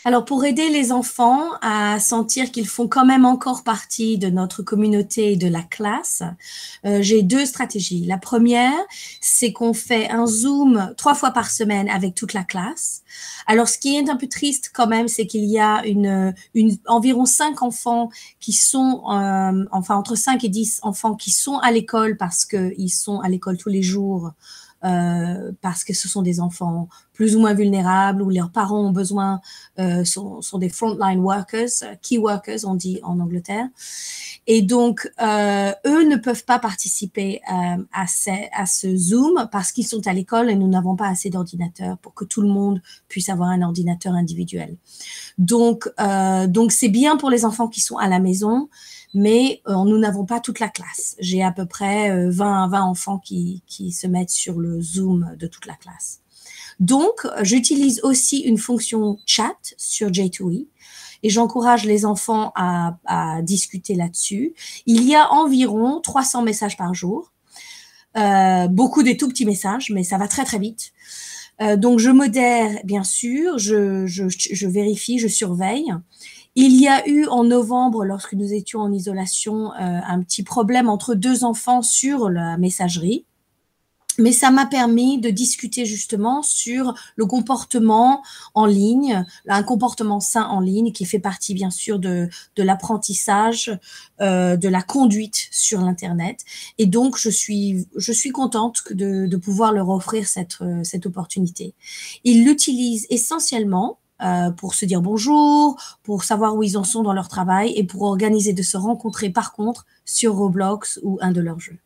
Alors, pour aider les enfants à sentir qu'ils font quand même encore partie de notre communauté et de la classe, j'ai 2 stratégies. La première, c'est qu'on fait un Zoom 3 fois par semaine avec toute la classe. Alors, ce qui est un peu triste quand même, c'est qu'il y a environ 5 enfants qui sont, enfin entre 5 et 10 enfants qui sont à l'école parce qu'ils sont à l'école tous les jours, parce que ce sont des enfants plus ou moins vulnérables ou leurs parents ont besoin, sont des frontline workers, key workers on dit en Angleterre. Et donc, eux ne peuvent pas participer à ce Zoom parce qu'ils sont à l'école et nous n'avons pas assez d'ordinateurs pour que tout le monde puisse avoir un ordinateur individuel. Donc c'est bien pour les enfants qui sont à la maison, mais nous n'avons pas toute la classe. J'ai à peu près 20 enfants qui se mettent sur le Zoom de toute la classe. Donc, j'utilise aussi une fonction chat sur J2E et j'encourage les enfants à discuter là-dessus. Il y a environ 300 messages par jour, beaucoup des tout petits messages, mais ça va très très vite. Donc, je modère, bien sûr, je vérifie, je surveille. Il y a eu en novembre, lorsque nous étions en isolation, un petit problème entre 2 enfants sur la messagerie. Mais ça m'a permis de discuter justement sur le comportement en ligne, un comportement sain en ligne qui fait partie bien sûr de l'apprentissage, de la conduite sur l'internet. Et donc je suis contente de pouvoir leur offrir cette opportunité. Ils l'utilisent essentiellement pour se dire bonjour, pour savoir où ils en sont dans leur travail et pour organiser de se rencontrer par contre sur Roblox ou un de leurs jeux.